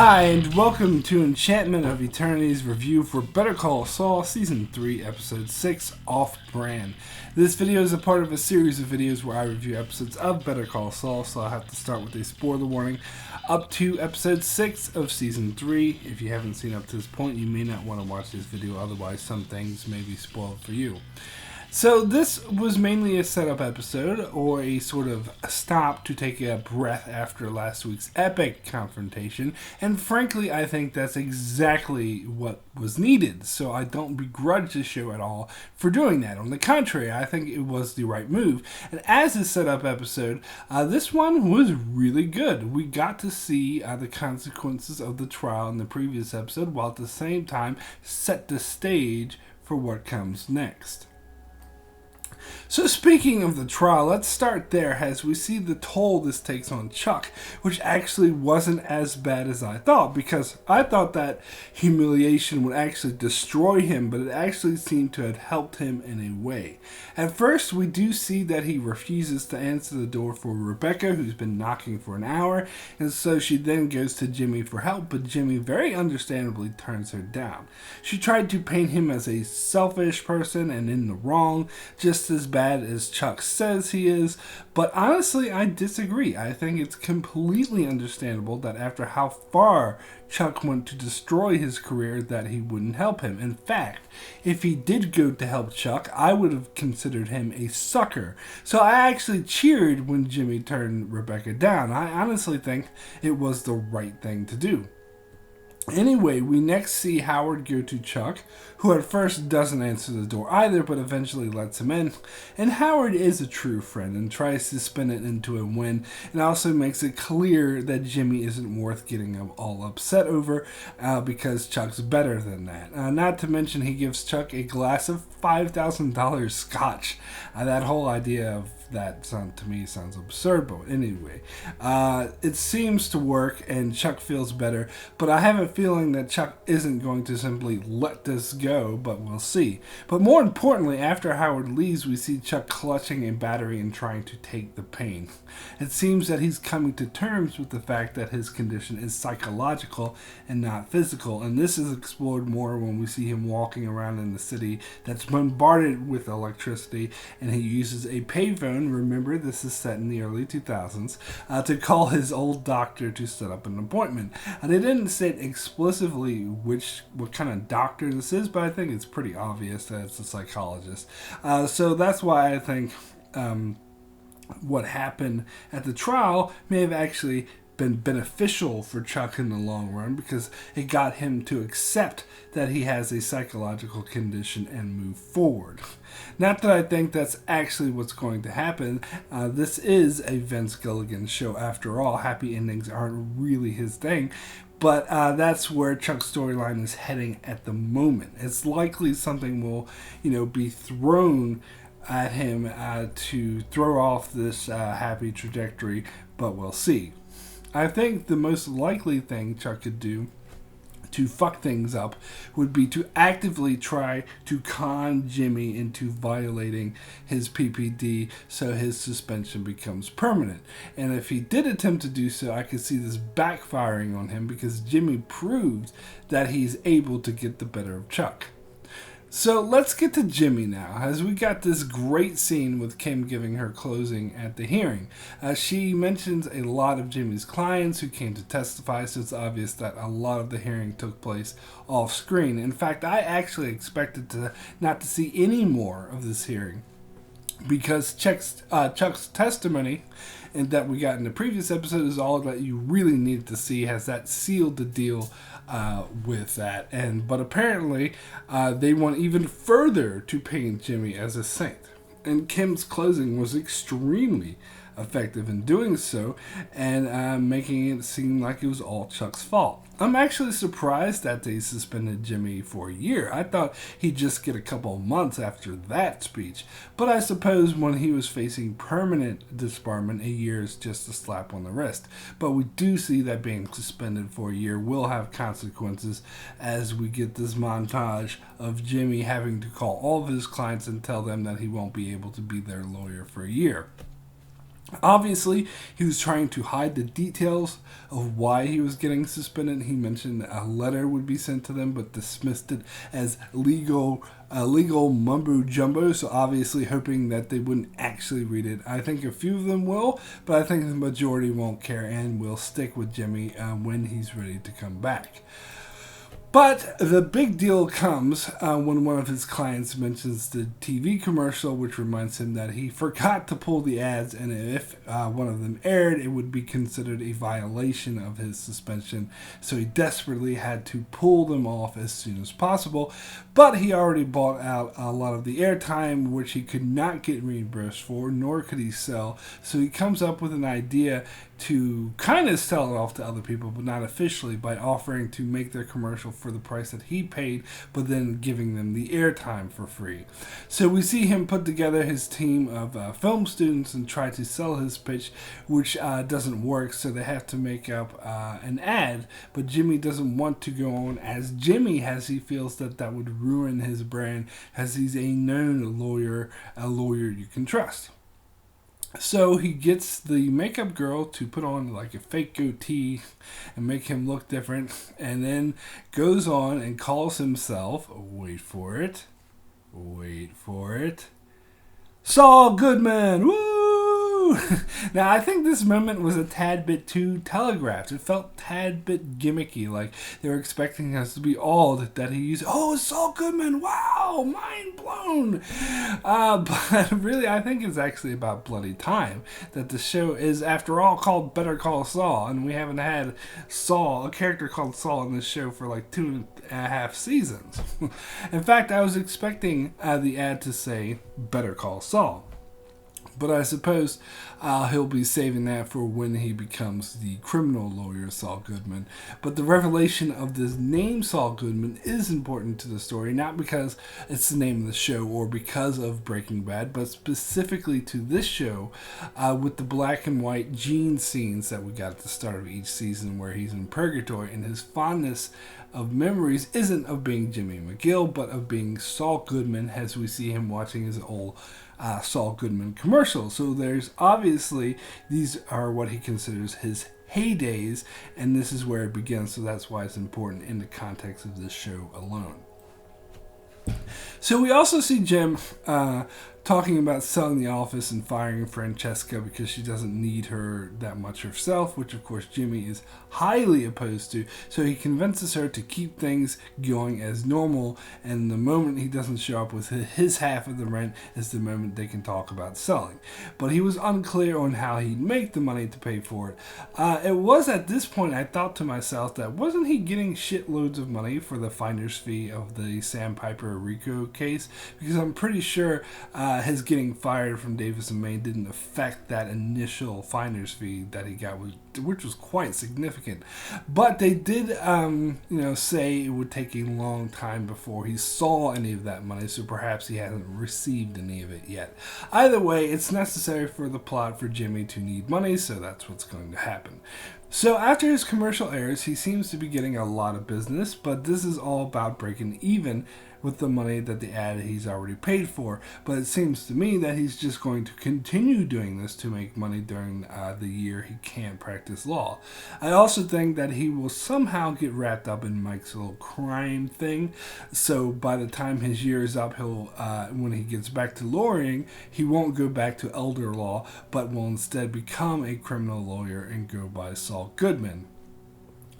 Hi, and welcome to Enchantment of Eternity's review for Better Call Saul Season 3, Episode 6, Off-Brand. This video is a part of a series of videos where I review episodes of Better Call Saul, so I'll have to start with a spoiler warning up to Episode 6 of Season 3. If you haven't seen up to this point, you may not want to watch this video, otherwise some things may be spoiled for you. So this was mainly a setup episode, or a sort of stop to take a breath after last week's epic confrontation, and frankly I think that's exactly what was needed, so I don't begrudge the show at all for doing that. On the contrary, I think it was the right move, and as a setup episode, this one was really good. We got to see the consequences of the trial in the previous episode, while at the same time set the stage for what comes next. So speaking of the trial, let's start there as we see the toll this takes on Chuck, which actually wasn't as bad as I thought, because I thought that humiliation would actually destroy him, but it actually seemed to have helped him in a way. At first, we do see that he refuses to answer the door for Rebecca, who's been knocking for an hour, and so she then goes to Jimmy for help, but Jimmy very understandably turns her down. She tried to paint him as a selfish person and in the wrong, just as bad as Chuck says he is, but honestly I disagree. I think it's completely understandable that after how far Chuck went to destroy his career that he wouldn't help him. In fact, if he did go to help Chuck, I would have considered him a sucker. So I actually cheered when Jimmy turned Rebecca down. I honestly think it was the right thing to do. Anyway, we next see Howard go to Chuck, who at first doesn't answer the door either, but eventually lets him in. And Howard is a true friend and tries to spin it into a win, and also makes it clear that Jimmy isn't worth getting all upset over because Chuck's better than that. Not to mention he gives Chuck a glass of $5,000 scotch. That whole idea of that to me sounds absurd, but anyway, it seems to work and Chuck feels better, but I have a feeling that Chuck isn't going to simply let this go, but we'll see. But more importantly, after Howard leaves, we see Chuck clutching a battery and trying to take the pain. It seems that he's coming to terms with the fact that his condition is psychological and not physical, and this is explored more when we see him walking around in the city that's bombarded with electricity, and he uses a payphone. Remember, this is set in the early 2000s, to call his old doctor to set up an appointment. They didn't state explicitly what kind of doctor this is, but I think it's pretty obvious that it's a psychologist. So that's why I think what happened at the trial may have actually been beneficial for Chuck in the long run, because it got him to accept that he has a psychological condition and move forward. Not that I think that's actually what's going to happen. This is a Vince Gilligan show after all. Happy endings aren't really his thing. But that's where Chuck's storyline is heading at the moment. It's likely something will, be thrown at him to throw off this happy trajectory, but we'll see. I think the most likely thing Chuck could do to fuck things up would be to actively try to con Jimmy into violating his PPD so his suspension becomes permanent. And if he did attempt to do so, I could see this backfiring on him, because Jimmy proved that he's able to get the better of Chuck. So let's get to Jimmy now, as we got this great scene with Kim giving her closing at the hearing. She mentions a lot of Jimmy's clients who came to testify, so it's obvious that a lot of the hearing took place off screen. In fact, I actually expected not to see any more of this hearing, because Chuck's testimony and that we got in the previous episode is all that you really needed to see, as that sealed the deal with that. But apparently they went even further to paint Jimmy as a saint, and Kim's closing was extremely effective in doing so, and making it seem like it was all Chuck's fault. I'm actually surprised that they suspended Jimmy for a year. I thought he'd just get a couple of months after that speech, but I suppose when he was facing permanent disbarment, a year is just a slap on the wrist. But we do see that being suspended for a year will have consequences, as we get this montage of Jimmy having to call all of his clients and tell them that he won't be able to be their lawyer for a year. Obviously, he was trying to hide the details of why he was getting suspended. He mentioned a letter would be sent to them, but dismissed it as legal mumbo jumbo. So obviously, hoping that they wouldn't actually read it. I think a few of them will, but I think the majority won't care and will stick with Jimmy when he's ready to come back. But the big deal comes when one of his clients mentions the TV commercial, which reminds him that he forgot to pull the ads, and if one of them aired, it would be considered a violation of his suspension. So he desperately had to pull them off as soon as possible. But he already bought out a lot of the airtime, which he could not get reimbursed for, nor could he sell. So he comes up with an idea to kind of sell it off to other people, but not officially, by offering to make their commercial for the price that he paid, but then giving them the airtime for free. So we see him put together his team of film students and try to sell his pitch, which doesn't work, so they have to make up an ad, but Jimmy doesn't want to go on as Jimmy, as he feels that that would ruin his brand, as he's a known lawyer, a lawyer you can trust. So he gets the makeup girl to put on like a fake goatee and make him look different, and then goes on and calls himself, wait for it, Saul Goodman. Woo! Now, I think this moment was a tad bit too telegraphed. It felt a tad bit gimmicky, like they were expecting us to be awed that he used, oh, Saul Goodman, wow, mind blown. But really, I think it's actually about bloody time that the show is, after all, called Better Call Saul, and we haven't had Saul, a character called Saul, in this show for like 2.5 seasons. In fact, I was expecting the ad to say Better Call Saul. But I suppose he'll be saving that for when he becomes the criminal lawyer, Saul Goodman. But the revelation of this name, Saul Goodman, is important to the story, not because it's the name of the show or because of Breaking Bad, but specifically to this show with the black and white Gene scenes that we got at the start of each season, where he's in purgatory, and his fondness of memories isn't of being Jimmy McGill, but of being Saul Goodman, as we see him watching his old Saul Goodman commercials. So there's obviously, these are what he considers his heydays, and this is where it begins, so that's why it's important in the context of this show alone. So we also see Jim talking about selling the office and firing Francesca because she doesn't need her that much herself, which of course Jimmy is highly opposed to. So he convinces her to keep things going as normal, and the moment he doesn't show up with his half of the rent is the moment they can talk about selling. But he was unclear on how he'd make the money to pay for it. It was at this point I thought to myself that wasn't he getting shitloads of money for the finder's fee of the Sandpiper Rico case? Because I'm pretty sure his getting fired from Davis and Maine didn't affect that initial finder's fee that he got, which was quite significant. But they did, say it would take a long time before he saw any of that money, so perhaps he hasn't received any of it yet. Either way, it's necessary for the plot for Jimmy to need money, so that's what's going to happen. So after his commercial airs, he seems to be getting a lot of business, but this is all about breaking even with the money that the ad he's already paid for. But it seems to me that he's just going to continue doing this to make money during the year he can't practice law. I also think that he will somehow get wrapped up in Mike's little crime thing. So by the time his year is up, he'll when he gets back to lawyering, he won't go back to elder law, but will instead become a criminal lawyer and go by Saul Goodman.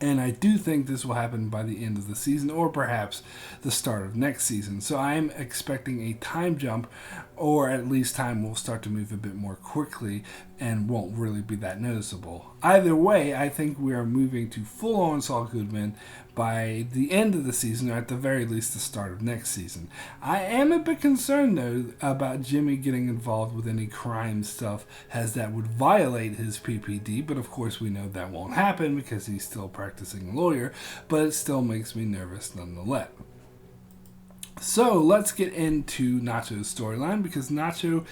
And I do think this will happen by the end of the season, or perhaps the start of next season. So I am expecting a time jump, or at least time will start to move a bit more quickly and won't really be that noticeable. Either way, I think we are moving to full-on Saul Goodman by the end of the season, or at the very least the start of next season. I am a bit concerned, though, about Jimmy getting involved with any crime stuff, as that would violate his PPD, but of course we know that won't happen because he's still practicing lawyer, but it still makes me nervous nonetheless. So let's get into Nacho's storyline, because Nacho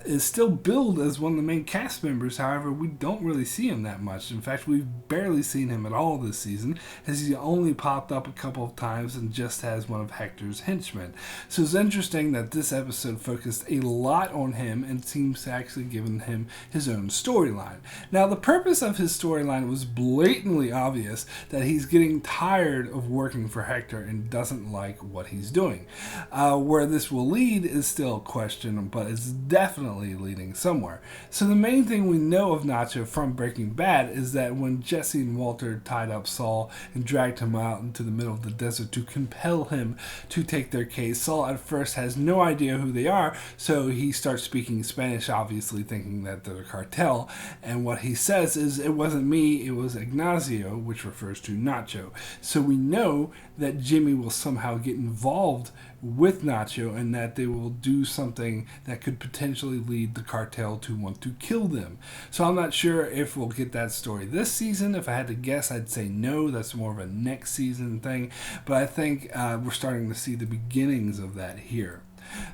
is still billed as one of the main cast members. However, we don't really see him that much. In fact, we've barely seen him at all this season, as he's only popped up a couple of times and just as one of Hector's henchmen. So it's interesting that this episode focused a lot on him and seems to actually given him his own storyline. Now, the purpose of his storyline was blatantly obvious, that he's getting tired of working for Hector and doesn't like what he's doing. Where this will lead is still a question, but it's definitely leading somewhere. So the main thing we know of Nacho from Breaking Bad is that when Jesse and Walter tied up Saul and dragged him out into the middle of the desert to compel him to take their case, Saul at first has no idea who they are, so he starts speaking Spanish, obviously thinking that they're a cartel, and what he says is, "It wasn't me, it was Ignacio," which refers to Nacho. So we know that Jimmy will somehow get involved with Nacho, and that they will do something that could potentially lead the cartel to want to kill them. So I'm not sure if we'll get that story this season. If I had to guess, I'd say no. That's more of a next season thing. But I think we're starting to see the beginnings of that here.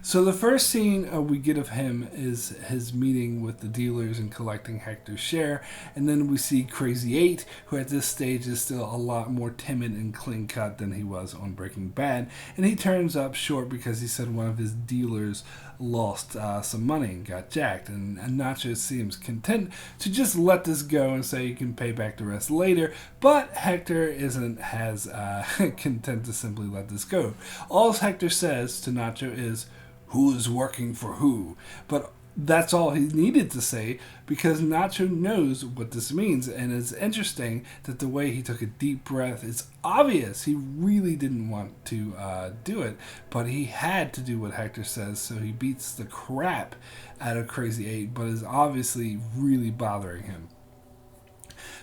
So the first scene we get of him is his meeting with the dealers and collecting Hector's share, and then we see Crazy 8, who at this stage is still a lot more timid and clean cut than he was on Breaking Bad, and he turns up short because he said one of his dealers lost some money and got jacked, and Nacho seems content to just let this go and say you can pay back the rest later, but Hector isn't as content to simply let this go. All Hector says to Nacho is, "Who is working for who?" But that's all he needed to say, because Nacho knows what this means, and it's interesting that the way he took a deep breath, it's obvious he really didn't want to do it, but he had to do what Hector says, so he beats the crap out of Crazy 8, but is obviously really bothering him.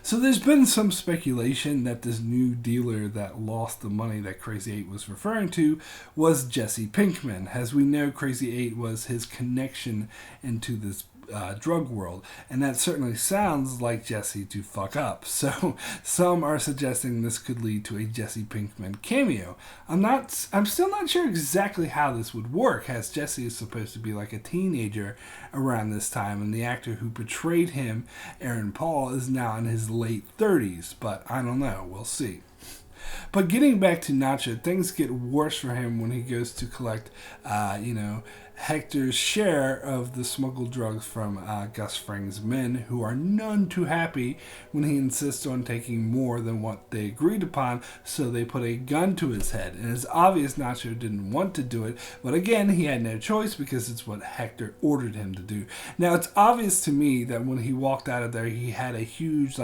So there's been some speculation that this new dealer that lost the money that Crazy 8 was referring to was Jesse Pinkman. As we know, Crazy 8 was his connection into this drug world, and that certainly sounds like Jesse to fuck up. So some are suggesting this could lead to a Jesse Pinkman cameo. I'm still not sure exactly how this would work, as Jesse is supposed to be like a teenager around this time, and the actor who portrayed him, Aaron Paul, is now in his late 30s, but I don't know, we'll see. But getting back to Nacho, things get worse for him when he goes to collect, Hector's share of the smuggled drugs from Gus Fring's men, who are none too happy when he insists on taking more than what they agreed upon, so they put a gun to his head. And it's obvious Nacho didn't want to do it, but again, he had no choice because it's what Hector ordered him to do. Now, it's obvious to me that when he walked out of there, he had a huge,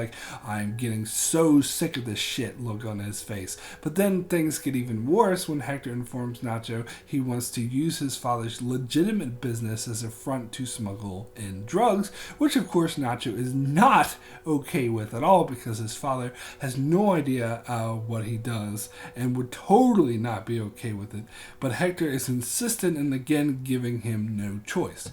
I'm getting so sick of this shit look on his face. But then things get even worse when Hector informs Nacho he wants to use his father's legitimate business as a front to smuggle in drugs, which of course Nacho is not okay with at all, because his father has no idea what he does and would totally not be okay with it. But Hector is insistent and again giving him no choice.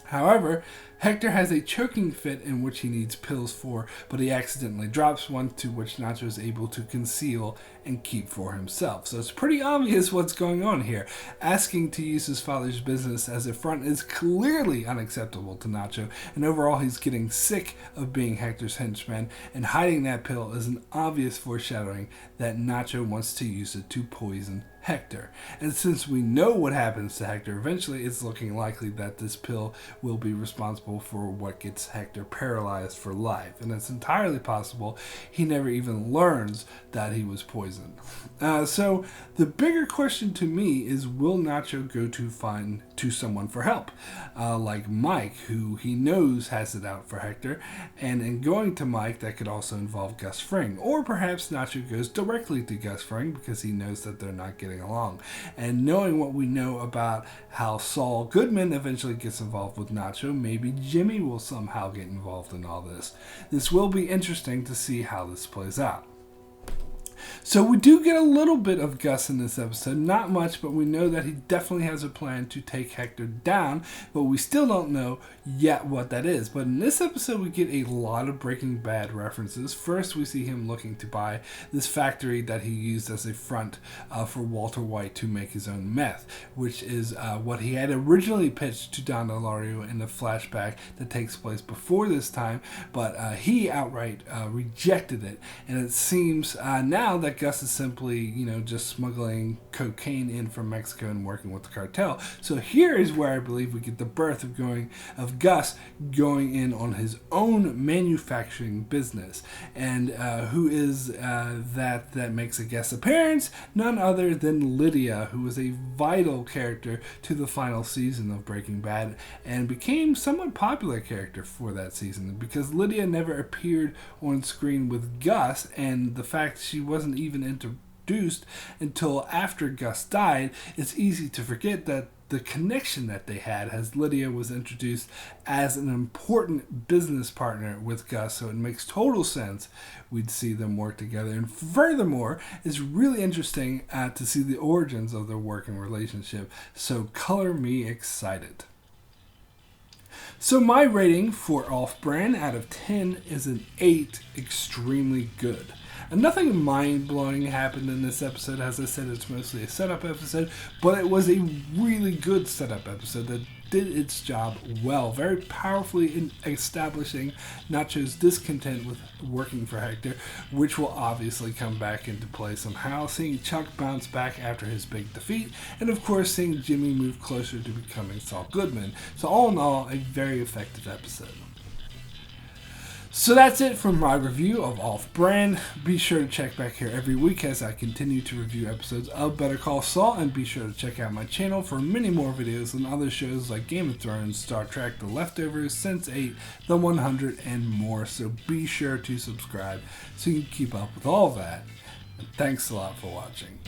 However, Hector has a choking fit in which he needs pills for, but he accidentally drops one, to which Nacho is able to conceal and keep for himself. So it's pretty obvious what's going on here. Asking to use his father's business as a front is clearly unacceptable to Nacho, and overall he's getting sick of being Hector's henchman, and hiding that pill is an obvious foreshadowing that Nacho wants to use it to poison Hector. And since we know what happens to Hector eventually, it's looking likely that this pill will be responsible for what gets Hector paralyzed for life. And it's entirely possible he never even learns that he was poisoned. So the bigger question to me is, will Nacho go to someone for help? Like Mike, who he knows has it out for Hector, and in going to Mike, that could also involve Gus Fring. Or perhaps Nacho goes directly to Gus Fring because he knows that they're not getting along. And knowing what we know about how Saul Goodman eventually gets involved with Nacho, maybe Jimmy will somehow get involved in all this. This will be interesting to see how this plays out. So we do get a little bit of Gus in this episode, not much, but we know that he definitely has a plan to take Hector down, but we still don't know yet what that is. But in this episode we get a lot of Breaking Bad references. First we see him looking to buy this factory that he used as a front for Walter White to make his own meth, which is what he had originally pitched to Don Delario in the flashback that takes place before this time, but he outright rejected it, and it seems now that Gus is simply, just smuggling cocaine in from Mexico and working with the cartel. So here is where I believe we get the birth of Gus going in on his own manufacturing business. And who is that makes a guest appearance? None other than Lydia, who was a vital character to the final season of Breaking Bad and became somewhat popular character for that season because Lydia never appeared on screen with Gus, and the fact she wasn't even introduced until after Gus died, it's easy to forget that the connection that they had, as Lydia was introduced as an important business partner with Gus, so it makes total sense we'd see them work together. And furthermore, it's really interesting to see the origins of their working relationship, so color me excited. So my rating for Off-Brand out of 10 is an 8, extremely good. And nothing mind-blowing happened in this episode. As I said, it's mostly a setup episode, but it was a really good setup episode that did its job well, very powerfully in establishing Nacho's discontent with working for Hector, which will obviously come back into play somehow, seeing Chuck bounce back after his big defeat, and of course seeing Jimmy move closer to becoming Saul Goodman. So all in all, a very effective episode. So that's it for my review of Off-Brand. Be sure to check back here every week as I continue to review episodes of Better Call Saul, and be sure to check out my channel for many more videos on other shows like Game of Thrones, Star Trek, The Leftovers, Sense8, The 100, and more. So be sure to subscribe so you can keep up with all that. And thanks a lot for watching.